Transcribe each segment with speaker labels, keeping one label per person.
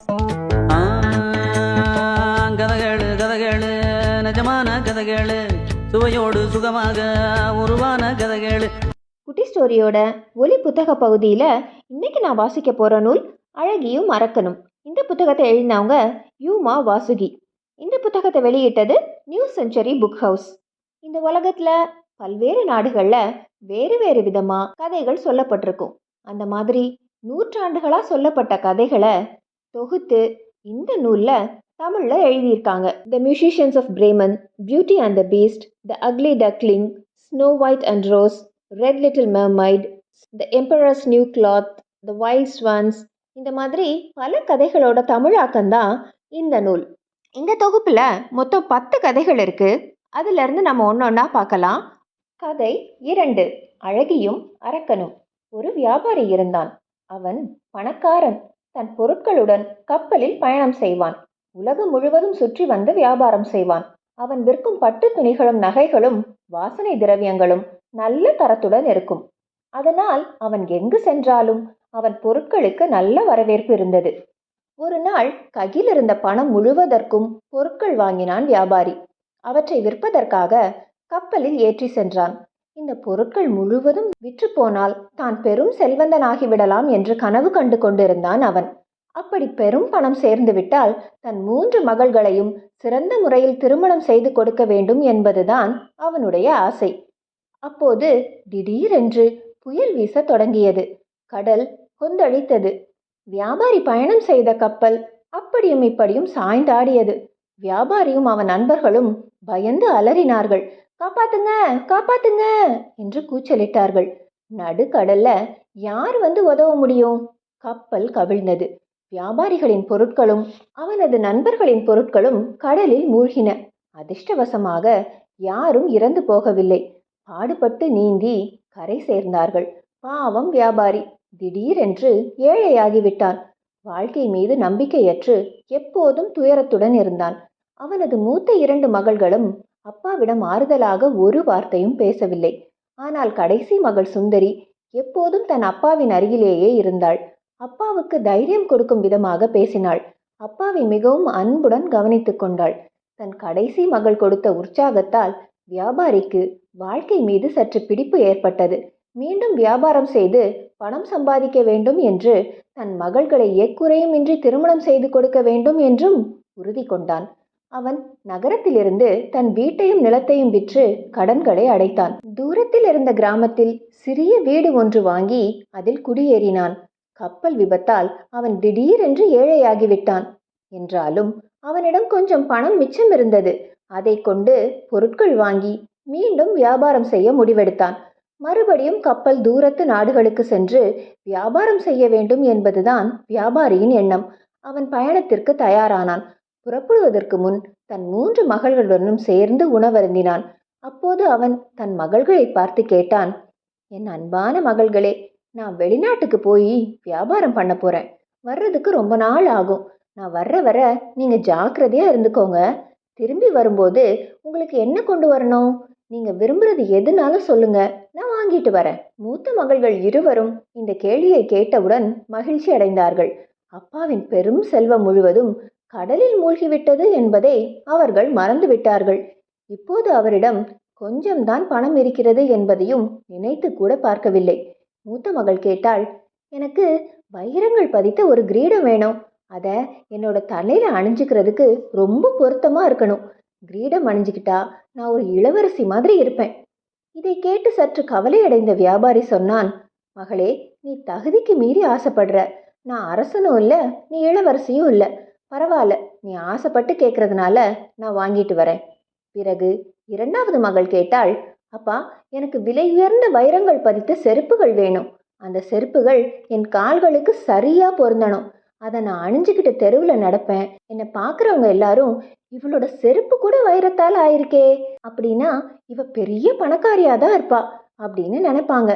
Speaker 1: ஆ, கதகளு கதகளு நிஜமான கதகளு சுவையோடு சுகமாக உருவான கதகளு.
Speaker 2: குட்டி ஸ்டோரியோட ஒலி புத்தக பகுதியில் இன்னைக்கு நான் வாசிக்க போகிற நூல் அழகியும் அரக்கனும். இந்த புத்தகத்தை எழுதினவங்க யூமா வாசுகி. இந்த புத்தகத்தை வெளியிட்டது நியூ செஞ்சுரி புக் ஹவுஸ். இந்த உலகத்தில் பல்வேறு நாடுகளில் வேறு வேறு விதமாக கதைகள் சொல்லப்பட்டிருக்கும். அந்த மாதிரி நூற்றாண்டுகளாக சொல்லப்பட்ட கதைகளை தொகுத்து இந்த நூலில் தமிழில் எழுதியிருக்காங்க. The musicians of Bremen, beauty and the beast, the ugly duckling, snow white and rose, red little mermaid, the emperor's new cloth, the wild swans, இந்த மாதிரி பல கதைகளோட தமிழாக்கம்தான் இந்த நூல். இந்த தொகுப்பில் மொத்தம் 10 கதைகள் இருக்கு. அதிலிருந்து நம்ம ஒன்றொன்னா பார்க்கலாம். கதை 2, அழகியும் அரக்கனும். ஒரு வியாபாரி இருந்தான். அவன் பணக்காரன். தன் பொருட்களுடன் கப்பலில் பயணம் செய்வான். உலகம் முழுவதும் சுற்றி வந்து வியாபாரம் செய்வான். அவன் விற்கும் பட்டு துணிகளும் நகைகளும் வாசனை திரவியங்களும் நல்ல தரத்துடன் இருக்கும். அதனால் அவன் எங்கு சென்றாலும் அவன் பொருட்களுக்கு நல்ல வரவேற்பு இருந்தது. ஒரு நாள் கையில் இருந்த பணம் முழுவதற்கும் பொருட்கள் வாங்கினான் வியாபாரி. அவற்றை விற்பதற்காக கப்பலில் ஏற்றி சென்றான். இந்த பொருட்கள் முழுவதும் விற்று போனால் தான் பெரும் செல்வந்தனாகிவிடலாம் என்று கனவு கண்டு கொண்டிருந்தான் அவன். அப்படி பெரும் பணம் சேர்ந்து விட்டால் தன் 3 மகள்களையும் சிறந்த முறையில் திருமணம் செய்து கொடுக்க வேண்டும் என்பதுதான் அவனுடைய ஆசை. அப்போது திடீரென்று புயல் வீச தொடங்கியது. கடல் கொந்தளித்தது. வியாபாரி பயணம் செய்த கப்பல் அப்படியும் இப்படியும் சாய்ந்தாடியது. வியாபாரியும் அவன் நண்பர்களும் பயந்து அலறினார்கள். காப்பாத்துங்க, காப்பாத்துங்க என்று கூச்சலிட்டார்கள். நடுக்கடல்ல யார் வந்து உதவ முடியும்? கப்பல் கவிழ்ந்தது. வியாபாரிகளின் பொருட்களும் அவனது நண்பர்களின் பொருட்களும் கடலில் மூழ்கின. அதிர்ஷ்டவசமாக யாரும் இறந்து போகவில்லை. பாடுபட்டு நீந்தி கரை சேர்ந்தார்கள். பாவம் வியாபாரி திடீரென்று ஏழையாகிவிட்டான். வாழ்க்கை மீது நம்பிக்கையற்று எப்போதும் துயரத்துடன் இருந்தான். அவனது மூத்த 2 மகள்களும் அப்பாவிடம் ஆறுதலாக ஒரு வார்த்தையும் பேசவில்லை. ஆனால் கடைசி மகள் சுந்தரி எப்போதும் தன் அப்பாவின் அருகிலேயே இருந்தாள். அப்பாவுக்கு தைரியம் கொடுக்கும் விதமாக பேசினாள். அப்பாவை மிகவும் அன்புடன் கவனித்துக் கொண்டாள். தன் கடைசி மகள் கொடுத்த உற்சாகத்தால் வியாபாரிக்கு வாழ்க்கை மீது சற்று பிடிப்பு ஏற்பட்டது. மீண்டும் வியாபாரம் செய்து பணம் சம்பாதிக்க வேண்டும் என்று, தன் மகள்களை எக்குறையுமின்றி திருமணம் செய்து கொடுக்க வேண்டும் என்றும் உறுதி கொண்டான். அவன் நகரத்திலிருந்து தன் வீட்டையும் நிலத்தையும் விற்று கடன்களை அடைத்தான். தூரத்தில் இருந்த கிராமத்தில் சிறிய வீடு ஒன்று வாங்கி அதில் குடியேறினான். கப்பல் விபத்தால் அவன் திடீரென்று ஏழையாகிவிட்டான். என்றாலும் அவனிடம் கொஞ்சம் பணம் மிச்சம் இருந்தது. அதை கொண்டு பொருட்கள் வாங்கி மீண்டும் வியாபாரம் செய்ய முடிவெடுத்தான். மறுபடியும் கப்பல் தூரத்து நாடுகளுக்கு சென்று வியாபாரம் செய்ய வேண்டும் என்பதுதான் வியாபாரியின் எண்ணம். அவன் பயணத்திற்கு தயாரானான். புறப்படுவதற்கு முன் தன் 3 மகள்களுடனும் சேர்ந்து உணவருந்தினான். அப்போது அவன் தன் மகள்களை பார்த்து கேட்டான். என் அன்பான மகள்களே, நான் வெளிநாட்டுக்கு போய் வியாபாரம் பண்ண போறேன். வர்றதுக்கு ரொம்ப நாள் ஆகும். நான் வர நீங்க ஜாக்கிரதையா இருந்துக்கோங்க. திரும்பி வரும்போது உங்களுக்கு என்ன கொண்டு வரணும்? நீங்க விரும்புறது எதுனாலும் சொல்லுங்க, நான் வாங்கிட்டு வரேன். மூத்த மகள்கள் இருவரும் இந்த கேள்வியை கேட்டவுடன் மகிழ்ச்சி அடைந்தார்கள். அப்பாவின் பெரும் செல்வம் முழுவதும் கடலில் மூழ்கிவிட்டது என்பதை அவர்கள் மறந்துவிட்டார்கள். இப்போது அவரிடம் கொஞ்சம்தான் பணம் இருக்கிறது என்பதையும் நினைத்து கூட பார்க்கவில்லை. மூத்த மகள் கேட்டாள், எனக்கு வைரங்கள் பதித்த ஒரு கிரீடம் வேணும். அதை என்னோட தலையில அணிஞ்சுக்கிறதுக்கு ரொம்ப பொருத்தமா இருக்கணும். கிரீடம் அணிஞ்சுக்கிட்டா நான் ஒரு இளவரசி மாதிரி இருப்பேன். இதை கேட்டு சற்று கவலையடைந்த வியாபாரி சொன்னான், மகளே, நீ தகுதிக்கு மீறி ஆசைப்படுற. நான் அரசனும் இல்லை, நீ இளவரசியும் இல்லை. பரவாயில்ல, நீ ஆசைப்பட்டு கேட்கறதுனால நான் வாங்கிட்டு வரேன். பிறகு 2வது மகள் கேட்டாள், அப்பா, எனக்கு விலை உயர்ந்த வைரங்கள் பதித்த செருப்புகள் வேணும். அந்த செருப்புகள் என் கால்களுக்கு சரியா பொருந்தணும். அதை நான் அணிஞ்சுக்கிட்ட தெருவில் நடப்பேன். என்னை பார்க்குறவங்க எல்லாரும், இவளோட செருப்பு கூட வைரத்தால் ஆயிருக்கே, அப்படின்னா இவ பெரிய பணக்காரியா தான் இருப்பா அப்படின்னு நினைப்பாங்க.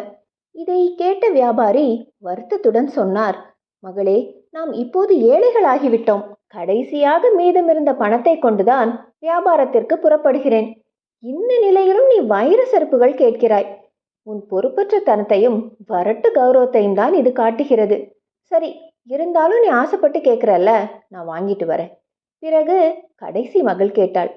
Speaker 2: இதை கேட்ட வியாபாரி வருத்தத்துடன் சொன்னார், மகளே, நாம் இப்போது ஏழைகளாகிவிட்டோம். கடைசியாக மீதமிருந்த பணத்தை கொண்டுதான் வியாபாரத்திற்கு புறப்படுகிறேன். இந்த நிலையிலும் நீ வைர செருப்புகள் கேட்கிறாய். உன் பொறுப்பற்ற தனத்தையும் வரட்டு கௌரவத்தையும் தான் இது காட்டுகிறது. சரி, இருந்தாலும் நீ ஆசைப்பட்டு கேட்குறல்ல, நான் வாங்கிட்டு வரேன். பிறகு கடைசி மகள் கேட்டாள்,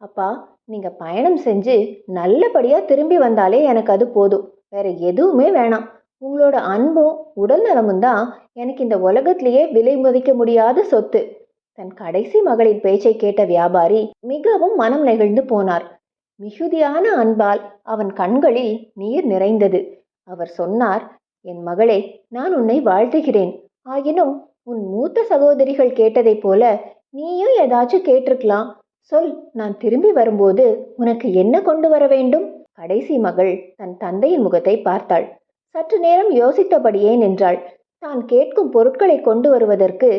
Speaker 2: அப்பா, நீங்கள் பயணம் செஞ்சு நல்லபடியாக திரும்பி வந்தாலே எனக்கு அது போதும். வேற எதுவுமே வேணாம். உங்களோட அன்பும் உடல் நலமும் தான் எனக்கு இந்த உலகத்திலேயே விலை மதிக்க முடியாத சொத்து. தன் கடைசி மகளின் பேச்சை கேட்ட வியாபாரி மிகவும் மனம் நெகிழ்ந்து போனார். மிகுதியான அன்பால் அவன் கண்களில் நீர் நிறைந்தது. அவர் சொன்னார், என் மகளே, நான் உன்னை வாழ்த்துகிறேன். ஆயினும் உன் மூத்த சகோதரிகள் கேட்டதைப் போல நீயும் ஏதாச்சும் கேட்டிருக்கலாம். சொல், நான் திரும்பி வரும்போது உனக்கு என்ன கொண்டு வர வேண்டும்? கடைசி மகள் தன் தந்தையின் முகத்தை பார்த்தாள். சற்று நேரம் யோசித்தபடியே நின்றாள். தான் கேட்கும் பொருட்களை கொண்டு வருவதற்கு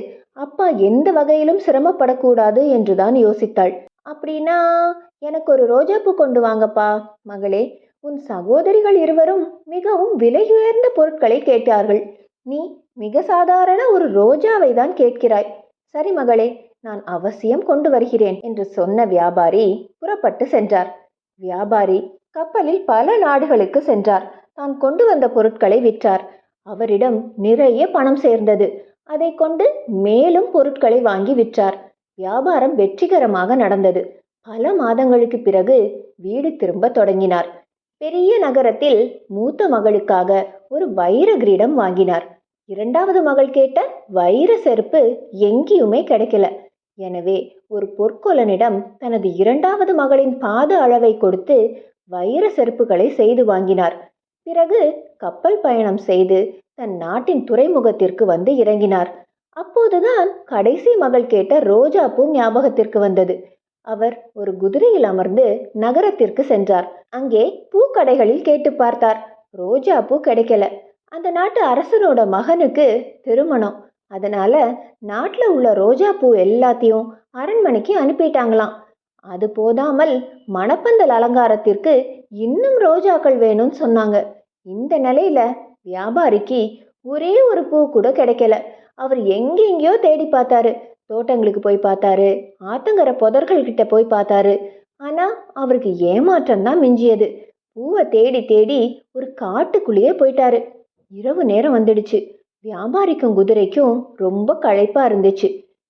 Speaker 2: அப்பா எந்த வகையிலும் சிரமப்படக்கூடாது என்றுதான் யோசித்தாள். அப்படின்னா எனக்கு ஒரு ரோஜாப்பூ கொண்டு வாங்கப்பா. மகளே, உன் சகோதரிகள் இருவரும் மிகவும் விலையுயர்ந்த பொருட்களை கேட்டார்கள். நீ மிக சாதாரண ஒரு ரோஜாவை தான் கேட்கிறாய். சரி மகளே, நான் அவசியம் கொண்டு வருகிறேன் என்று சொன்ன வியாபாரி புறப்பட்டு சென்றார். வியாபாரி கப்பலில் பல நாடுகளுக்கு சென்றார். தான் கொண்டு வந்த பொருட்களை விற்றார். அவரிடம் நிறைய பணம் சேர்ந்தது. அதை கொண்டு மேலும் பொருட்களை வாங்கி விற்றார். வியாபாரம் வெற்றிகரமாக நடந்தது. பல மாதங்களுக்கு பிறகு வீடு திரும்ப தொடங்கினார். பெரிய நகரத்தில் மூத்த மகளுக்காக ஒரு வைர கிரீடம் வாங்கினார். இரண்டாவது மகள் கேட்ட வைர செருப்பு எங்கேயுமே கிடைக்கல. எனவே ஒரு பொற்கொலனிடம் தனது இரண்டாவது மகளின் பாத அளவை கொடுத்து வைர செருப்புகளை செய்து வாங்கினார். பிறகு கப்பல் பயணம் செய்து தன் நாட்டின் துறைமுகத்திற்கு வந்து இறங்கினார். அப்போதுதான் கடைசி மகள் கேட்ட ரோஜா பூ ஞாபகத்திற்கு வந்தது. அவர் ஒரு குதிரையில் அமர்ந்து நகரத்திற்கு சென்றார். அங்கே பூக்கடைகளில் கேட்டு பார்த்தார். ரோஜா பூ கிடைக்கல. அந்த நாட்டு அரசனோட மகனுக்கு திருமணம். அதனால நாட்டில் உள்ள ரோஜா பூ எல்லாத்தையும் அரண்மனைக்கு அனுப்பிட்டாங்களாம். அது போதாமல் மணப்பந்தல் அலங்காரத்திற்கு இன்னும் ரோஜாக்கள் வேணும்னு சொன்னாங்க. இந்த நிலையில வியாபாரிக்கு ஒரே ஒரு பூ கூட கிடைக்கல. அவர் எங்கெங்கேயோ தேடி பார்த்தாரு. தோட்டங்களுக்கு போய் பார்த்தாரு, ஆத்தங்கர புதர்கள் கிட்ட போய் பார்த்தாரு. ஆனா அவருக்கு ஏமாற்றம் தான் மிஞ்சியது. பூவை தேடி தேடி ஒரு காட்டுக்குள்ளேயே போயிட்டாரு. இரவு நேரம் வந்துடுச்சு. வியாபாரிக்கும் குதிரைக்கும் ரொம்ப களைப்பா இருந்துச்சு.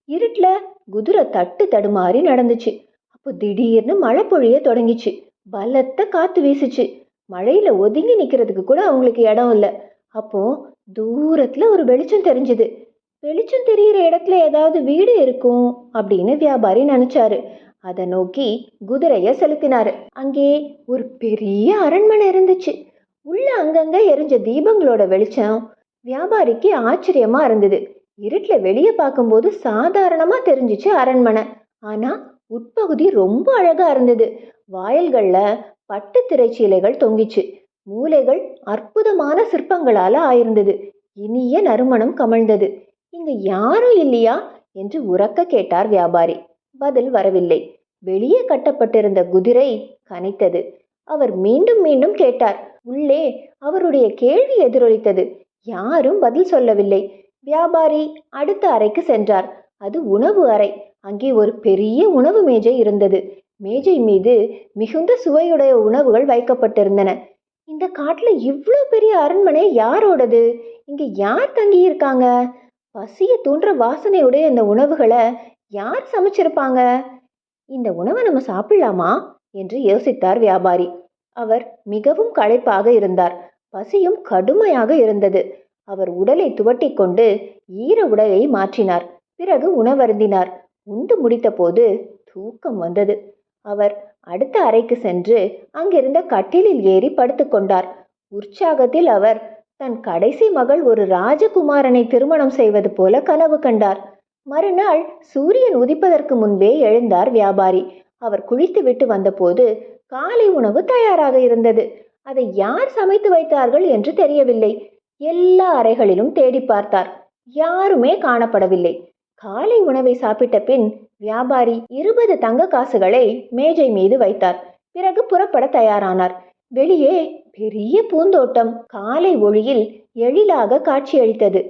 Speaker 2: இருட்டுல குதிரை தட்டு தடுமாறி நடந்துச்சு. அப்போ திடீர்னு மழை பொழிய தொடங்கிச்சு. பலத்த காத்து வீசுச்சு. மழையில ஒதுங்கி நிக்கிறதுக்கு கூட அவங்களுக்கு இடம் இல்லை. அப்போ தூரத்துல ஒரு வெளிச்சம் தெரிஞ்சுது. வெளிச்சம் தெரியிற இடத்துல ஏதாவது வீடு இருக்கும் அப்படின்னு வியாபாரி நினைச்சாரு. அதை நோக்கி குதிரைய செலுத்தினாரு. அங்கே ஒரு பெரிய அரண்மனை இருந்துச்சு. உள்ள அங்கங்க எரிஞ்ச தீபங்களோட வெளிச்சம் வியாபாரிக்கு ஆச்சரியமா இருந்தது. இருட்டுல வெளியே பார்க்கும்போது சாதாரணமா தெரிஞ்சிச்சு அரண்மனை. ஆனா உட்பகுதி ரொம்ப அழகா இருந்தது. வாயில்கள்ல பட்டு திரைச்சீலைகள் தொங்கிச்சு. மூலைகள் அற்புதமான சிற்பங்களால ஆயிருந்தது. இனிய நறுமணம் கமழ்ந்தது. இங்க யாரும் இல்லையா என்று உரக்க கேட்டார் வியாபாரி. பதில் வரவில்லை. வெளியே கட்டப்பட்டிருந்த குதிரை கனைத்தது. அவர் மீண்டும் மீண்டும் கேட்டார். உள்ளே அவருடைய கேள்வி எதிரொலித்தது. யாரும் பதில் சொல்லவில்லை. வியாபாரி அடுத்த அறைக்கு சென்றார். அது உணவு அறை. அங்கே ஒரு பெரிய உணவு மேஜை இருந்தது. மேஜை மீது மிகுந்த சுவையுடைய உணவுகள் வைக்கப்பட்டிருந்தன. இந்த காட்டுல இவ்வளோ பெரிய அரண்மனை யாரோடது? இங்க யார் தங்கி இருக்காங்க? பசிய தூண்டுற வாசனையுடைய இந்த உணவுகளை யார் சமைச்சிருப்பாங்க? இந்த உணவை நம்ம சாப்பிடலாமா என்று யோசித்தார் வியாபாரி. அவர் மிகவும் களைப்பாக இருந்தார். பசியும் கடுமையாக இருந்தது. அவர் உடலை துவட்டி கொண்டு ஈர உடையை மாற்றினார். பிறகு உணவருந்தினார். உண்டு முடித்த போது தூக்கம் வந்தது. அவர் அடுத்த அறைக்கு சென்று அங்கிருந்த கட்டிலில் ஏறி படுத்துக்கொண்டார். உற்சாகத்தில் அவர் தன் கடைசி மகள் ஒரு ராஜகுமாரனை திருமணம் செய்வது போல கனவு கண்டார். மறுநாள் சூரியன் உதிப்பதற்கு முன்பே எழுந்தார் வியாபாரி. அவர் குளித்துவிட்டு வந்தபோது காலை உணவு தயாராக இருந்தது. அதை யார் சமைத்து வைத்தார்கள் என்று தெரியவில்லை. எல்லா அறைகளிலும் தேடி பார்த்தார். யாருமே காணப்படவில்லை. காலை உணவை சாப்பிட்ட பின் வியாபாரி 20 தங்க காசுகளை மேஜை மீது வைத்தார். பிறகு புறப்பட தயாரானார். வெளியே பெரிய பூந்தோட்டம் காலை ஒளியில் எழிலாக காட்சியளித்தது.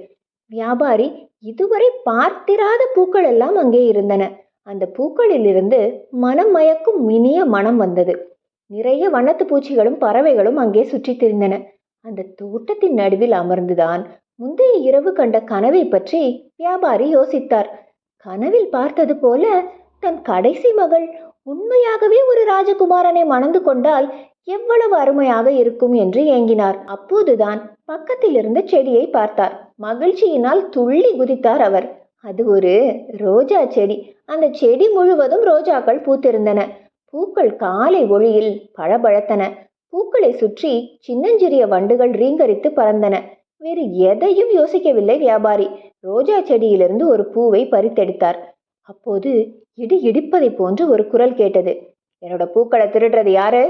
Speaker 2: வியாபாரி இதுவரை பார்த்திராத பூக்கள் எல்லாம் அங்கே இருந்தன. அந்த பூக்களிலிருந்து மனம் மயக்கும் இனிய மனம் வந்தது. நிறைய வண்ணத்து பூச்சிகளும் பறவைகளும் அங்கே சுற்றித் திரிந்தன. அந்த தோட்டத்தின் நடுவில் அமர்ந்துதான் முந்தைய இரவு கண்ட கனவை பற்றி வியாபாரி யோசித்தார். கனவில் பார்த்தது போல தன் கடைசி மகள் உண்மையாகவே ஒரு ராஜகுமாரனை மணந்து கொண்டால் எவ்வளவு அருமையாக இருக்கும் என்று ஏங்கினார். அப்போதுதான் பக்கத்தில் இருந்த செடியை பார்த்தார். மகிழ்ச்சியினால் துள்ளி குதித்தார் அவர். அது ஒரு ரோஜா செடி. அந்த செடி முழுவதும் ரோஜாக்கள் பூத்திருந்தன. பூக்கள் காலை ஒளியில் பளபளத்தன. பூக்களை சுற்றி சின்னஞ்சிறிய வண்டுகள் ரீங்கரித்து பறந்தன. வேறு எதையும் யோசிக்கவில்லை வியாபாரி. ரோஜா செடியிலிருந்து ஒரு பூவை பறித்தெடுத்தார். அப்போது இடி இடிப்பதை போன்று ஒரு குரல் கேட்டது. என்னோட பூக்களை திருடுறது யாரு?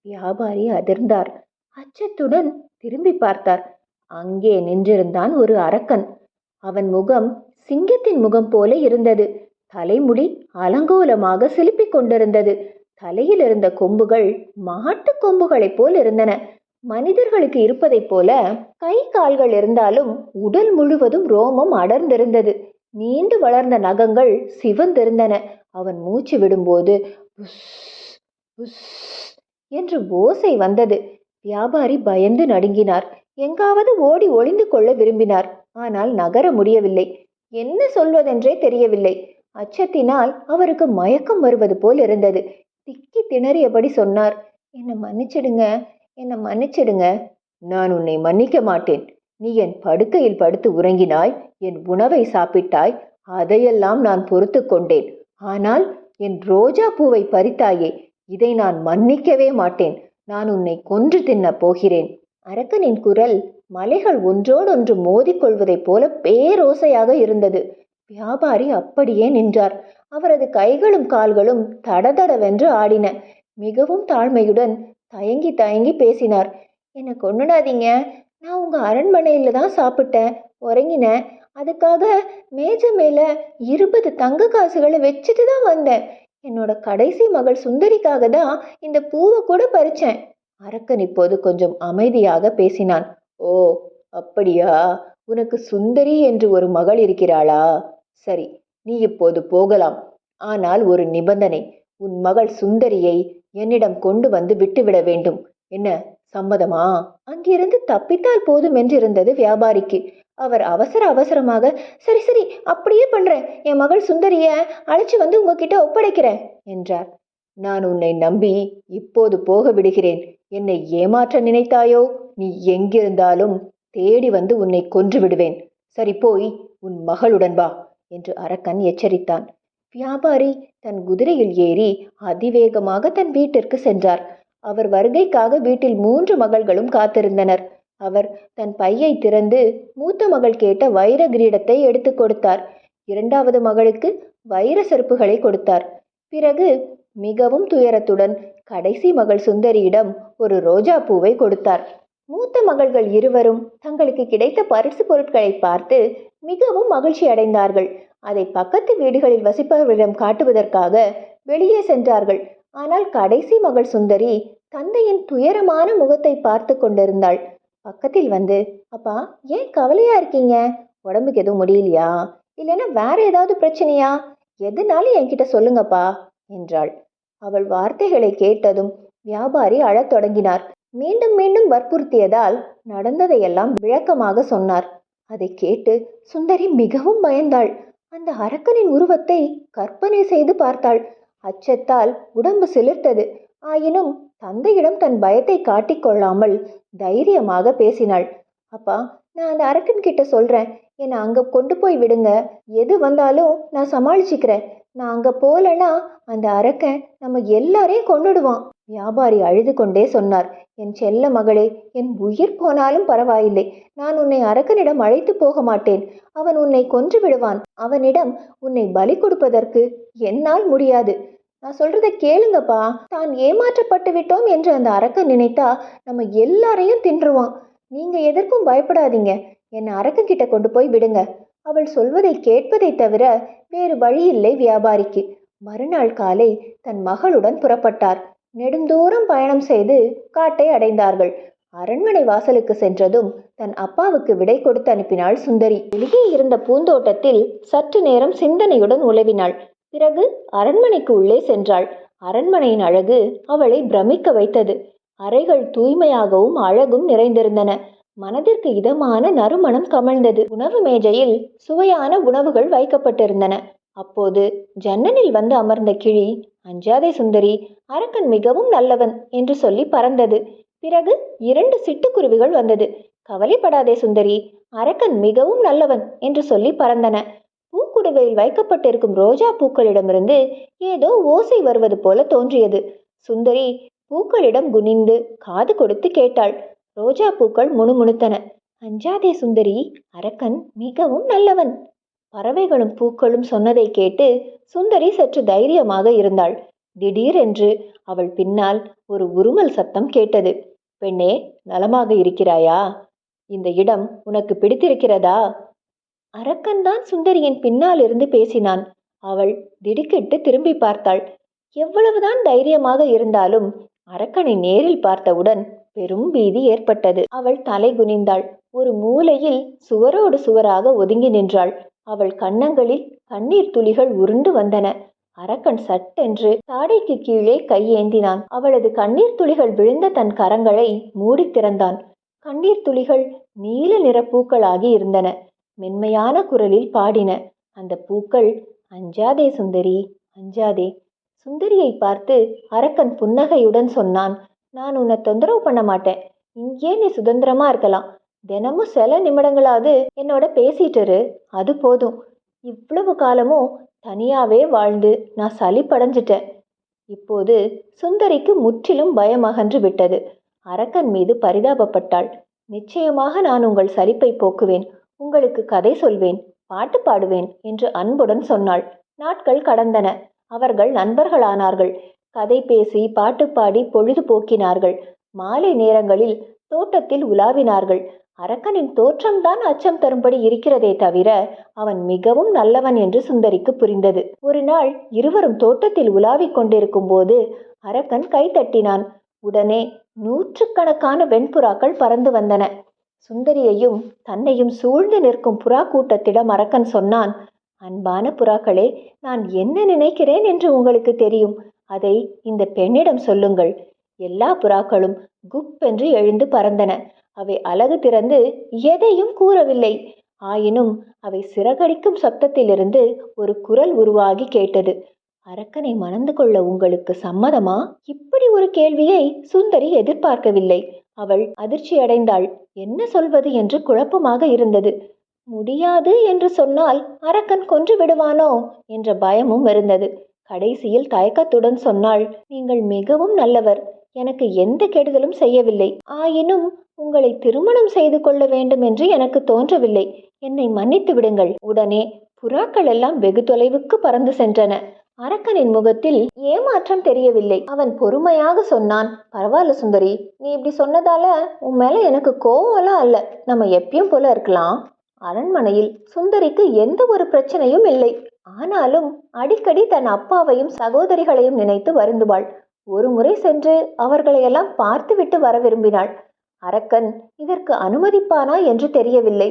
Speaker 2: வியாபாரி அதிர்ந்தார். அச்சத்துடன் திரும்பி பார்த்தார். அங்கே நின்றிருந்தான் ஒரு அரக்கன். அவன் முகம் சிங்கத்தின் முகம் போல இருந்தது. தலைமுடி அலங்கோலமாக சிலுப்பிக் கொண்டிருந்தது. தலையில் இருந்த கொம்புகள் மாட்டு கொம்புகளைப் போல் இருந்தன. மனிதர்களுக்கு இருப்பதைப் போல கை கால்கள் இருந்தாலும் உடல் முழுவதும் ரோமம் அடர்ந்திருந்தது. நீண்டு வளர்ந்த நகங்கள் சிவந்திருந்தன. அவன் மூச்சு விடும்போது புஸ் புஸ் என்று ஓசை வந்தது. வியாபாரி பயந்து நடுங்கினார். எங்காவது ஓடி ஒளிந்து கொள்ள விரும்பினார். ஆனால் நகர முடியவில்லை. என்ன சொல்வதென்றே தெரியவில்லை. அச்சத்தினால் அவருக்கு மயக்கம் வருவது போல் இருந்தது. திக்கி திணறியபடி சொன்னார், என்னை மன்னிச்சிடுங்க, என்னை மன்னிச்சிடுங்க. நான் உன்னை மன்னிக்க மாட்டேன். நீ என் படுக்கையில் படுத்து உறங்கினாய், என் உணவை சாப்பிட்டாய், அதையெல்லாம் நான் பொறுத்து கொண்டேன். ஆனால் என் ரோஜா பூவை பறித்தாயே, இதை நான் மன்னிக்கவே மாட்டேன். நான் உன்னை கொன்று தின்னப் போகிறேன். அரக்கனின் குரல் மலைகள் ஒன்றோடொன்று மோதிக்கொள்வதைப் போல பேரோசையாக இருந்தது. வியாபாரி அப்படியே நின்றார். அவரது கைகளும் கால்களும் தடதடவென்று ஆடின. மிகவும் தாழ்மையுடன் தயங்கி தயங்கி பேசினார். என்னை கொன்னுடாதீங்க. நான் உங்க அரண்மனையில தான் சாப்பிட்டேன், உறங்கினேன். அதுக்காக மேஜை மேல 20 தங்க காசுகளை வச்சுட்டு தான் வந்தேன். என்னோட கடைசி மகள் சுந்தரிக்காக தான் இந்த பூவை கூட பறிச்சேன். அரக்கன் இப்போது கொஞ்சம் அமைதியாக பேசினான். ஓ, அப்படியா? உனக்கு சுந்தரி என்று ஒரு மகள் இருக்கிறாளா? சரி, நீ இப்போது போகலாம். ஆனால் ஒரு நிபந்தனை. உன் மகள் சுந்தரியை என்னிடம் கொண்டு வந்து விட்டுவிட வேண்டும். என்ன, சம்மதமா? அங்கிருந்து தப்பித்தால் போதும் என்றிருந்தது வியாபாரிக்கு. அவர் அவசர அவசரமாக, சரி சரி, அப்படியே பண்றேன். என் மகள் சுந்தரிய அழைச்சு வந்து உங்ககிட்ட ஒப்படைக்கிறேன் என்றார். நான் உன்னை நம்பி இப்போது போக விடுகிறேன். என்னை ஏமாற்ற நினைத்தாயோ, நீ எங்கிருந்தாலும் தேடி வந்து உன்னை கொன்று விடுவேன். சரி, போய் உன் மகளுடன் வா என்று அரக்கன் எச்சரித்தான். வியாபாரி தன் குதிரையில் ஏறி அதிவேகமாக தன் வீட்டிற்கு சென்றார். அவர் வருகைக்காக வீட்டில் 3 மகள்களும் காத்திருந்தனர். அவர் தன் பையை திறந்து மூத்த மகள் கேட்ட வைர கிரீடத்தை எடுத்து கொடுத்தார். 2வது மகளுக்கு வைர செருப்புகளை கொடுத்தார். பிறகு மிகவும் துயரத்துடன் கடைசி மகள் சுந்தரியிடம் ஒரு ரோஜா பூவை கொடுத்தார். மூத்த மகள்கள் இருவரும் தங்களுக்கு கிடைத்த பரிசு பொருட்களை பார்த்து மிகவும் மகிழ்ச்சி அடைந்தார்கள். அதை பக்கத்து வீடுகளில் வசிப்பவர்களிடம் காட்டுவதற்காக வெளியே சென்றார்கள். ஆனால் கடைசி மகள் சுந்தரி தந்தையின் துயரமான முகத்தை பார்த்து கொண்டிருந்தாள். பக்கத்தில் வந்து, அப்பா, ஏன் கவலையா இருக்கீங்க? உடம்புக்கு எதுவும் முடியலையா? இல்லைன்னா வேற ஏதாவது பிரச்சனையா? எதுனாலும் என்கிட்ட சொல்லுங்கப்பா என்றாள். அவள் வார்த்தைகளை கேட்டதும் வியாபாரி அழத் தொடங்கினார். மீண்டும் மீண்டும் வற்புறுத்தியதால் நடந்ததையெல்லாம் விளக்கமாக சொன்னார். அதை கேட்டு சுந்தரி மிகவும் பயந்தாள். அந்த அரக்கனின் உருவத்தை கற்பனை செய்து பார்த்தாள். அச்சத்தால் உடம்பு சிலிர்த்தது. ஆயினும் தந்தையிடம் தன் பயத்தை காட்டிக்கொள்ளாமல் தைரியமாக பேசினாள். அப்பா, நான் அந்த அரக்கன் கிட்ட சொல்றேன். என்னை அங்க கொண்டு போய் விடுங்க. எது வந்தாலும் நான் சமாளிச்சுக்கிறேன். நான் அங்க போலன்னா அந்த அரக்கன் நம்ம எல்லாரையும் கொன்னுடுவான். வியாபாரி அழுது கொண்டே சொன்னார். என் செல்ல மகளே, என் உயிர் போனாலும் பரவாயில்லை. நான் உன்னை அரக்கனிடம் அழைத்து போக மாட்டேன். அவன் உன்னை கொன்று விடுவான். அவனிடம் உன்னை பலி கொடுப்பதற்கு என்னால் முடியாது. நான் சொல்றதை கேளுங்கப்பா. தான் ஏமாற்றப்பட்டு விட்டோம் என்று அந்த அரக்கன் நினைத்தா நம்ம எல்லாரையும் தின்றுவான். நீங்க எதற்கும் பயப்படாதீங்க. என்னை அரக்கன் கிட்ட கொண்டு போய் விடுங்க. அவள் சொல்வதை கேட்பதை தவிர வேறு வழியில்லை வியாபாரிக்கு. மறுநாள் காலை தன் மகளுடன் புறப்பட்டார். நெடுந்தூரம் பயணம் செய்து காட்டை அடைந்தார்கள். அரண்மனை வாசலுக்கு சென்றதும் தன் அப்பாவுக்கு விடை கொடுத்து அனுப்பினாள் சுந்தரி. வெளியே இருந்த பூந்தோட்டத்தில் சற்று நேரம் சிந்தனையுடன் உலவினாள். பிறகு அரண்மனைக்கு உள்ளே சென்றாள். அரண்மனையின் அழகு அவளை பிரமிக்க வைத்தது. அறைகள் தூய்மையாகவும் அழகும் நிறைந்திருந்தன. மனதிற்கு இதமான நறுமணம் கமழ்ந்தது. உணவு மேஜையில் சுவையான உணவுகள் வைக்கப்பட்டிருந்தன. அப்போது ஜன்னலில் வந்து அமர்ந்த கிளி, "அஞ்சாதே சுந்தரி, அரக்கன் மிகவும் நல்லவன்" என்று சொல்லி பறந்தது. பிறகு 2 சிட்டுக்குருவிகள் வந்தது. "கவலைப்படாதே சுந்தரி, அரக்கன் மிகவும் நல்லவன்" என்று சொல்லி பறந்தன. பூக்குடுவையில் வைக்கப்பட்டிருக்கும் ரோஜா பூக்களிடமிருந்து ஏதோ ஓசை வருவது போல தோன்றியது. சுந்தரி பூக்களிடம் குனிந்து காது கொடுத்து கேட்டாள். ரோஜா பூக்கள் முணுமுணுத்தன. "அஞ்சாதே சுந்தரி, அரக்கன் மிகவும் நல்லவன்." பறவைகளும் பூக்களும் சொன்னதை கேட்டு சுந்தரி சற்று தைரியமாக இருந்தாள். திடீரென்று அவள் பின்னால் ஒரு உருமல் சத்தம் கேட்டது. "பெண்ணே, நலமாக இருக்கிறாயா? இந்த இடம் உனக்கு பிடித்திருக்கிறதா?" அரக்கன்தான் சுந்தரியின் பின்னால் இருந்து பேசினான். அவள் திடுக்கிட்டு திரும்பி பார்த்தாள். எவ்வளவுதான் தைரியமாக இருந்தாலும் அரக்கனை நேரில் பார்த்தவுடன் பெரும் பீதி ஏற்பட்டது. அவள் தலை குனிந்தாள். ஒரு மூலையில் சுவரோடு சுவராக ஒதுங்கி நின்றாள். அவள் கன்னங்களில் கண்ணீர் துளிகள் உருண்டு வந்தன. அரக்கன் சட்டென்று தாடைக்கு கீழே கையேந்தினான். அவளது கண்ணீர் துளிகள் விழுந்த தன் கரங்களை மூடி திறந்தான். கண்ணீர் துளிகள் நீல நிற பூக்களாகி இருந்தன. மென்மையான குரலில் பாடின. அந்த பூக்கள், "அஞ்சாதே சுந்தரி, அஞ்சாதே." சுந்தரியை பார்த்து அரக்கன் புன்னகையுடன் சொன்னான், "நான் உன்னை தொந்தரவு பண்ண மாட்டேன். இங்கே நீ சுதந்திரமா இருக்கலாம். தினமும் சில நிமிடங்களாவது என்னோட பேசிட்டு அது போதும். இவ்வளவு காலமும் தனியாவே வாழ்ந்து நான் சலிப்படைஞ்சிட்டேன்." இப்போது சுந்தரிக்கு முற்றிலும் பயம் அகன்று விட்டது. அரக்கன் மீது பரிதாபப்பட்டாள். "நிச்சயமாக நான் உங்கள் சலிப்பை போக்குவேன். உங்களுக்கு கதை சொல்வேன், பாட்டு பாடுவேன்" என்று அன்புடன் சொன்னாள். நாட்கள் கடந்தன. அவர்கள் நண்பர்களானார்கள். கதை பேசி பாட்டு பாடி பொழுது போக்கினார்கள். மாலை நேரங்களில் தோட்டத்தில் உலாவினார்கள். அரக்கனின் தோற்றம்தான் அச்சம் தரும்படி இருக்கிறதே தவிர அவன் மிகவும் நல்லவன் என்று சுந்தரிக்கு புரிந்தது. ஒரு நாள் இருவரும் தோட்டத்தில் உலாவிக் கொண்டிருக்கும் போது அரக்கன் கை தட்டினான். உடனே 100கணக்கான வெண்புறாக்கள் பறந்து வந்தன. சுந்தரியையும் தன்னையும் சூழ்ந்து நிற்கும் புறா கூட்டத்திடம் அரக்கன் சொன்னான், "அன்பான புறாக்களே, நான் என்ன நினைக்கிறேன் என்று உங்களுக்கு தெரியும். அதை இந்த பெண்ணிடம் சொல்லுங்கள்." எல்லா புறாக்களும் குப்பென்று எழுந்து பறந்தன. அவை அலகு திறந்து எதையும் கூறவில்லை. ஆயினும் அவை சிறகடிக்கும் சப்தத்திலிருந்து ஒரு குரல் உருவாகி கேட்டது. "அரக்கனை மணந்து கொள்ள உங்களுக்கு சம்மதமா?" இப்படி ஒரு கேள்வியை சுந்தரி எதிர்பார்க்கவில்லை. அவள் அதிர்ச்சியடைந்தாள். என்ன சொல்வது என்று குழப்பமாக இருந்தது. முடியாது என்று சொன்னால் அரக்கன் கொன்று விடுவானோ என்ற பயமும் இருந்தது. கடைசியில் தயக்கத்துடன் சொன்னாள், "நீங்கள் மிகவும் நல்லவர். எனக்கு எந்த கெடுதலும் செய்யவில்லை. ஆயினும் உங்களை திருமணம் செய்து கொள்ள வேண்டும் என்று எனக்கு தோன்றவில்லை. என்னை மன்னித்து விடுங்கள்." உடனே புறாக்கள் எல்லாம் வெகு தொலைவுக்கு பறந்து சென்றன. அரக்கனின் முகத்தில் ஏமாற்றம் தெரியவில்லை. அவன் பொறுமையாக சொன்னான், "பரவாயில்ல சுந்தரி, நீ இப்படி சொன்னதால உன் மேல எனக்கு கோவம்லாம் அல்ல. நம்ம எப்பயும் போல இருக்கலாம்." அரண்மனையில் சுந்தரிக்கு எந்த ஒரு பிரச்சனையும் இல்லை. ஆனாலும் அடிக்கடி தன் அப்பாவையும் சகோதரிகளையும் நினைத்து வருந்துவாள். ஒரு முறை சென்று அவர்களையெல்லாம் பார்த்துவிட்டு வர விரும்பினாள். அரக்கன் இதற்கு அனுமதிப்பானா என்று தெரியவில்லை.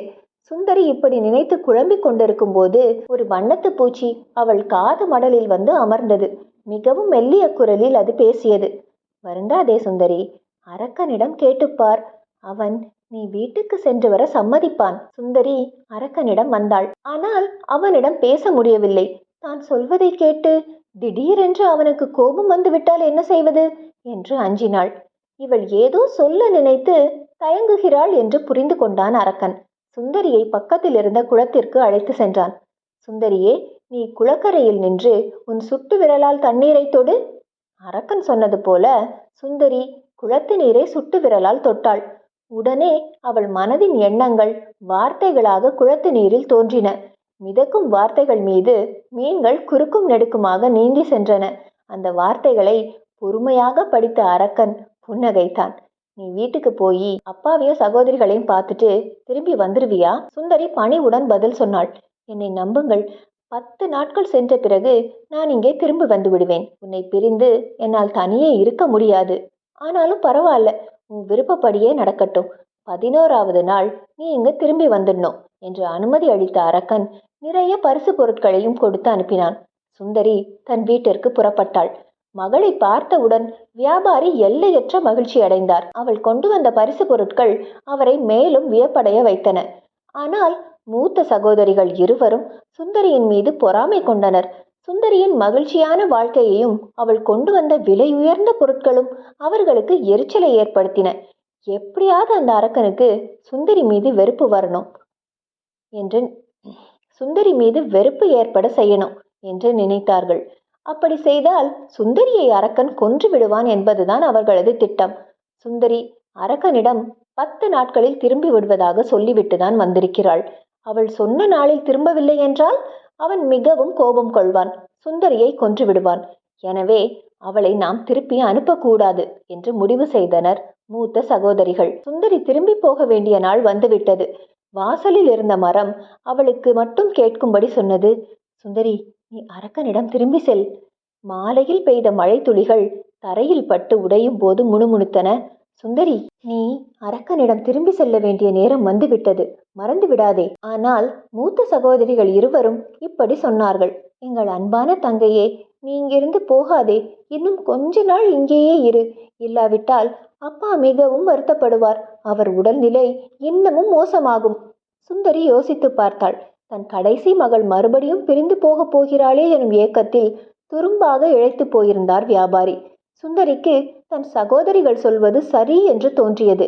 Speaker 2: சுந்தரி இப்படி நினைத்து குழம்பிக் கொண்டிருக்கும் போது ஒரு வண்ணத்து பூச்சி அவள் காது மடலில் வந்து அமர்ந்தது. மிகவும் மெல்லிய குரலில் அது பேசியது. "வருந்தாதே சுந்தரி, அரக்கனிடம் கேட்டுப்பார். அவன் நீ வீட்டுக்கு சென்று வர சம்மதிப்பான்." சுந்தரி அரக்கனிடம் வந்தாள். ஆனால் அவனிடம் பேச முடியவில்லை. தான் சொல்வதை கேட்டு திடீரென்று அவனுக்கு கோபம் வந்து விட்டால் என்ன செய்வது என்று அஞ்சினாள். இவள் ஏதோ சொல்ல நினைத்து தயங்குகிறாள் என்று புரிந்து கொண்டான் அரக்கன். சுந்தரியை பக்கத்தில் இருந்த குளத்திற்கு அழைத்து சென்றான். "சுந்தரியே, நீ குளக்கரையில் நின்று உன் சுட்டு விரலால் தண்ணீரை தொடு." அரக்கன் சொன்னது போல சுந்தரி குளத்து நீரை சுட்டு விரலால் தொட்டாள். உடனே அவள் மனதின் எண்ணங்கள் வார்த்தைகளாக குளத்து நீரில் தோன்றின. மிதக்கும் வார்த்தைகள் மீது மீன்கள் குறுக்கும் நெடுக்குமாக நீந்தி சென்றன. அந்த வார்த்தைகளை பொறுமையாக படித்த அரக்கன் புன்னகைத்தான். "நீ வீட்டுக்கு போய் அப்பாவையும் சகோதரிகளையும் பார்த்துட்டு திரும்பி வந்துருவியா?" சுந்தரி பணிவுடன் பதில் சொன்னாள். "என்னை நம்புங்கள், 10 நாட்கள் சென்ற பிறகு நான் இங்கே திரும்பி வந்து விடுவேன். உன்னை பிரிந்து என்னால் தனியே இருக்க முடியாது. ஆனாலும் பரவாயில்ல, உன் விருப்பப்படியே நடக்கட்டும். 11வது நாள் நீ இங்கு திரும்பி வந்துடணும்" என்று அனுமதி அளித்த அரக்கன் நிறைய பரிசு பொருட்களையும் கொடுத்து அனுப்பினான். சுந்தரி தன் வீட்டிற்கு புறப்பட்டாள். மகளை பார்த்தவுடன் வியாபாரி எல்லையற்ற மகிழ்ச்சி அடைந்தார். அவள் கொண்டு வந்த பரிசு பொருட்கள் அவரை மேலும் வியப்படைய வைத்தன. ஆனால் மூத்த சகோதரிகள் இருவரும் சுந்தரியின் மீது பொறாமை கொண்டனர். சுந்தரியின் மகிழ்ச்சியான வாழ்க்கையையும் அவள் கொண்டு வந்த விலை உயர்ந்த பொருட்களும் அவர்களுக்கு எரிச்சலை ஏற்படுத்தின. எப்படியாவது அந்த அரக்கனுக்கு சுந்தரி மீது வெறுப்பு வரணும் என்று சுந்தரி மீது வெறுப்பு ஏற்பட செய்யணும் என்று நினைத்தார்கள். அப்படி செய்தால் சுந்தரியை அரக்கன் கொன்று விடுவான் என்பதுதான் அவர்களது திட்டம். சுந்தரி அரக்கனிடம் 10 நாட்களில் திரும்பி விடுவதாக சொல்லிவிட்டுதான் வந்திருக்கிறாள். அவள் சொன்ன நாளில் திரும்பவில்லை என்றால் அவன் மிகவும் கோபம் கொள்வான், சுந்தரியை கொன்று விடுவான். எனவே அவளை நாம் திருப்பி அனுப்பக்கூடாது என்று முடிவு செய்தனர் மூத்த சகோதரிகள். சுந்தரி திரும்பி போக வேண்டிய நாள் வந்துவிட்டது. வாசலில் இருந்த மரம் அவளுக்கு மட்டும் கேட்கும்படி சொன்னது, சுந்தரி, நீ அரக்கனிடம் திரும்பி செல். மாலையில் பெய்த மழை துளிகள் தரையில் பட்டு உடையும் போது முணுமுணுத்தன. சுந்தரி, நீ அரக்கனிடம் திரும்பி செல்ல வேண்டிய நேரம் வந்துவிட்டது, மறந்து விடாதே. ஆனால் மூத்த சகோதரிகள் இருவரும் இப்படி சொன்னார்கள். எங்கள் அன்பான தங்கையே, நீ இங்கிருந்து போகாதே, இன்னும் கொஞ்ச நாள் இங்கேயே இரு. இல்லாவிட்டால் அப்பா மிகவும் வருத்தப்படுவார். அவர் உடல்நிலை இன்னமும் மோசமாகும். சுந்தரி யோசித்து பார்த்தாள். தன் கடைசி மகள் மறுபடியும் பிரிந்து போகப் போகிறாளே எனும் ஏக்கத்தில் துரும்பாக இழைத்து போயிருந்தார் வியாபாரி. சுந்தரிக்கு தன் சகோதரிகள் சொல்வது சரி என்று தோன்றியது.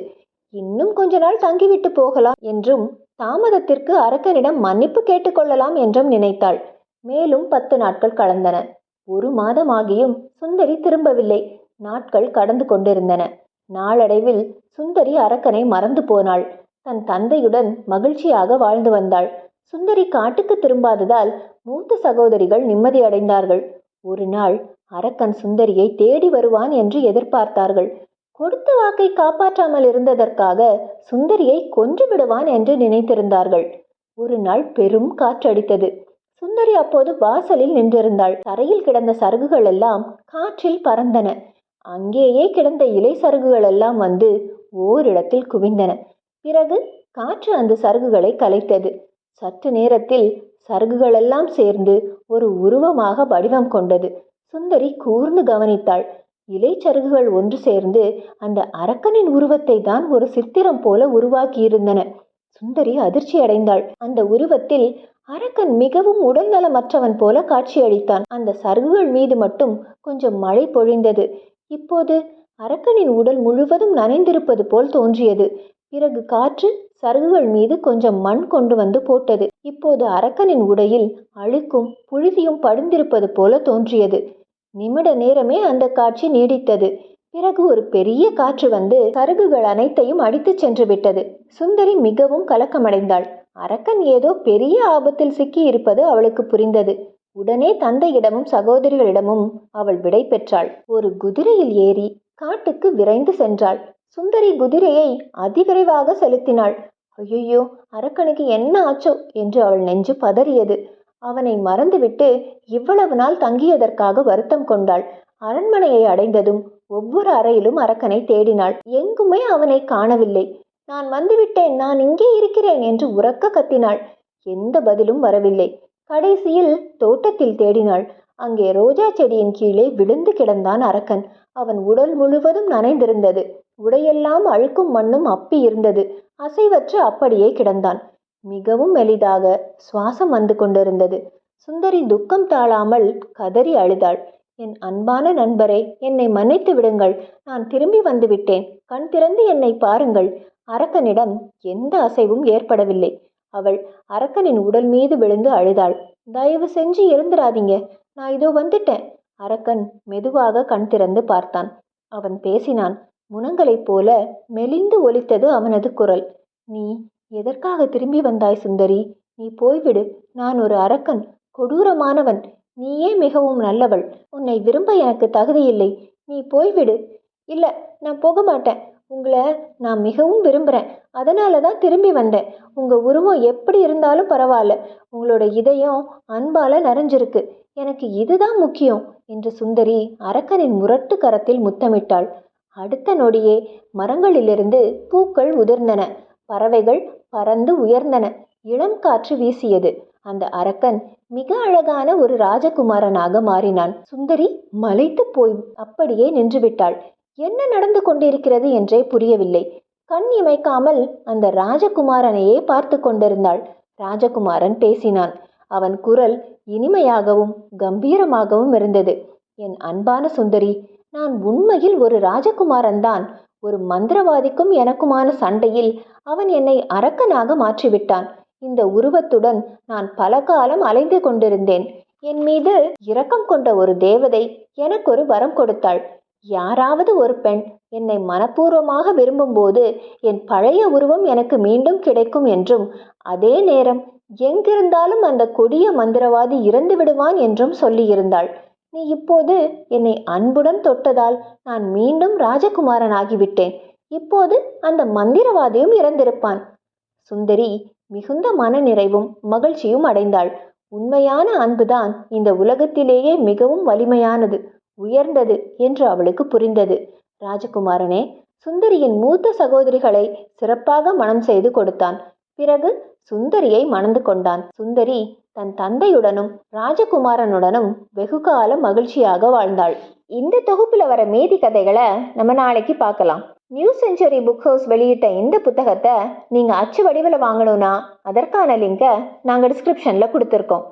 Speaker 2: இன்னும் கொஞ்ச நாள் தங்கிவிட்டு போகலாம் என்றும் தாமதத்திற்கு அரக்கனிடம் மன்னிப்பு கேட்டுக்கொள்ளலாம் என்றும் நினைத்தாள். மேலும் 10 நாட்கள் கடந்தன. 1 மாதமாகியும் சுந்தரி திரும்பவில்லை. நாட்கள் கடந்து கொண்டிருந்தன. நாளடைவில் சுந்தரி அரக்கனை மறந்து போனாள். தன் தந்தையுடன் மகிழ்ச்சியாக வாழ்ந்து வந்தாள். சுந்தரி காட்டுக்கு திரும்பாததால் மூத்த சகோதரிகள் நிம்மதி அடைந்தார்கள். ஒரு நாள் அரக்கன் சுந்தரியை தேடி வருவான் என்று எதிர்பார்த்தார்கள். கொடுத்த வாக்கை காப்பாற்றாமல் இருந்ததற்காக சுந்தரியை கொன்று விடுவான் என்று நினைத்திருந்தார்கள். ஒரு நாள் பெரும் காற்றடித்தது. சுந்தரி அப்போது வாசலில் நின்றிருந்தாள். தரையில் கிடந்த சருகுகள் எல்லாம் காற்றில் பறந்தன. அங்கேயே கிடந்த இலை சருகுகள் எல்லாம் வந்து ஓரிடத்தில் குவிந்தன. பிறகு காற்று அந்த சருகுகளை கலைத்தது. சற்று நேரத்தில் சருகுகளெல்லாம் சேர்ந்து ஒரு உருவமாக வடிவம் கொண்டது. சுந்தரி கூர்ந்து கவனித்தாள். இலைச்சருகுகள் ஒன்று சேர்ந்து அந்த அரக்கனின் உருவத்தை தான் ஒரு சித்திரம் போல உருவாக்கியிருந்தன. சுந்தரி அதிர்ச்சி அடைந்தாள். அந்த உருவத்தில் அரக்கன் மிகவும் உடல் நலமற்றவன் போல காட்சியளித்தான். அந்த சருகுகள் மீது மட்டும் கொஞ்சம் மழை பொழிந்தது. இப்போது அரக்கனின் உடல் முழுவதும் நனைந்திருப்பது போல் தோன்றியது. பிறகு காற்று சருகுகள் மீது கொஞ்சம் மண் கொண்டு வந்து போட்டது. இப்போது அரக்கனின் உடையில் அழுக்கும் புழுதியும் படிந்திருப்பது போல தோன்றியது. நிமிட நேரமே அந்த காட்சி நீடித்தது. பிறகு ஒரு பெரிய காற்று வந்து சருகுகள் அனைத்தையும் அடித்து சென்று விட்டது. சுந்தரி மிகவும் கலக்கமடைந்தாள். அரக்கன் ஏதோ பெரிய ஆபத்தில் சிக்கி இருப்பது அவளுக்கு புரிந்தது. உடனே தந்தையிடமும் சகோதரிகளிடமும் அவள் விடை பெற்றாள். ஒரு குதிரையில் ஏறி காட்டுக்கு விரைந்து சென்றாள். சுந்தரி குதிரையை அதிவிரைவாக செலுத்தினாள். ஐயோ, அரக்கனுக்கு என்ன ஆச்சோ என்று அவள் நெஞ்சு பதறியது. அவனை மறந்துவிட்டு இவ்வளவு நாள் தங்கியதற்காக வருத்தம் கொண்டாள். அரண்மனையை அடைந்ததும் ஒவ்வொரு அறையிலும் அரக்கனை தேடினாள். எங்குமே அவனை காணவில்லை. நான் வந்துவிட்டேன், நான் இங்கே இருக்கிறேன் என்று உரக்க கத்தினாள். எந்த பதிலும் வரவில்லை. கடைசியில் தோட்டத்தில் தேடினாள். அங்கே ரோஜா செடியின் கீழே விழுந்து கிடந்தான் அரக்கன். அவன் உடல் முழுவதும் நனைந்திருந்தது. உடையெல்லாம் அழுக்கும் மண்ணும் அப்பி இருந்தது. அசைவற்று அப்படியே கிடந்தான். மிகவும் மெலிதாக சுவாசம் வந்து கொண்டிருந்தது. சுந்தரி துக்கம் தாழாமல் கதறி அழுதாள். என் அன்பான நண்பரே, என்னை மன்னித்து விடுங்கள். நான் திரும்பி வந்து விட்டேன். கண் திறந்து என்னை பாருங்கள். அரக்கனிடம் எந்த அசைவும் ஏற்படவில்லை. அவள் அரக்கனின் உடல் மீது விழுந்து அழுதாள். தயவு செஞ்சு இருந்துராதீங்க, நான் இதோ வந்துட்டேன். அரக்கன் மெதுவாக கண் திறந்து பார்த்தான். அவன் பேசினான். முனங்களைப் போல மெலிந்து ஒலித்தது அவனது குரல். நீ எதற்காக திரும்பி வந்தாய் சுந்தரி? நீ போய்விடு. நான் ஒரு அரக்கன், கொடூரமானவன். நீயே மிகவும் நல்லவள். உன்னை விரும்ப எனக்கு தகுதியில்லை. நீ போய்விடு. இல்லை, நான் போக மாட்டேன். உங்களை நான் மிகவும் விரும்புகிறேன். அதனால தான் திரும்பி வந்தேன். உங்கள் உருவம் எப்படி இருந்தாலும் பரவாயில்ல. உங்களோட இதயம் அன்பால் நிறைஞ்சிருக்கு. எனக்கு இதுதான் முக்கியம் என்று சுந்தரி அரக்கனின் முரட்டு கரத்தில் முத்தமிட்டாள். அடுத்த நொடியே மரங்களிலிருந்து பூக்கள் உதிர்ந்தன. பறவைகள் பறந்து உயர்ந்தன. இளம் காற்று வீசியது. அந்த அரக்கன் மிக அழகான ஒரு ராஜகுமாரனாக மாறினான். சுந்தரி மலைத்து போய் அப்படியே நின்றுவிட்டாள். என்ன நடந்து கொண்டிருக்கிறது என்றே புரியவில்லை. கண் இமைக்காமல் அந்த ராஜகுமாரனையே பார்த்து கொண்டிருந்தாள். ராஜகுமாரன் பேசினான். அவன் குரல் இனிமையாகவும் கம்பீரமாகவும் இருந்தது. என் அன்பான சுந்தரி, நான் உண்மையில் ஒரு ராஜகுமாரன்தான். ஒரு மந்திரவாதிக்கும் எனக்குமான சண்டையில் அவன் என்னை அரக்கனாக மாற்றிவிட்டான். இந்த உருவத்துடன் நான் பல காலம் அலைந்து கொண்டிருந்தேன். என் மீது இரக்கம் கொண்ட ஒரு தேவதை எனக்கு ஒரு வரம் கொடுத்தாள். யாராவது ஒரு பெண் என்னை மனப்பூர்வமாக விரும்பும்போது என் பழைய உருவம் எனக்கு மீண்டும் கிடைக்கும் என்றும், அதே நேரம் எங்கிருந்தாலும் அந்த கொடிய மந்திரவாதி இறந்து விடுவான் என்றும் சொல்லியிருந்தாள். நீ இப்போது என்னை அன்புடன் தொட்டதால் நான் மீண்டும் ராஜகுமாரனாகிவிட்டேன். இப்போது அந்த மந்திரவாதியும் இறந்திருப்பான். சுந்தரி மிகுந்த மன நிறைவும் மகிழ்ச்சியும் அடைந்தாள். உண்மையான அன்புதான் இந்த உலகத்திலேயே மிகவும் வலிமையானது, உயர்ந்தது என்று அவளுக்கு புரிந்தது. ராஜகுமாரனே, சுந்தரியின் மூத்த சகோதரிகளை சிறப்பாக மணம் செய்து கொடுத்தான். பிறகு சுந்தரியை மணந்து கொண்டான். சுந்தரி தன் தந்தையுடனும் ராஜகுமாரனுடனும் வெகுகால மகிழ்ச்சியாக வாழ்ந்தாள். இந்த தொகுப்புல வர மீதி கதைகளை நம்ம நாளைக்கு பார்க்கலாம். நியூ செஞ்சுரி புக் ஹவுஸ் வெளியிட்ட இந்த புத்தகத்தை நீங்க அச்சு வடிவில் வாங்கணும்னா அதற்கான லிங்கை நாங்கள் டிஸ்கிரிப்ஷன்ல கொடுத்துருக்கோம்.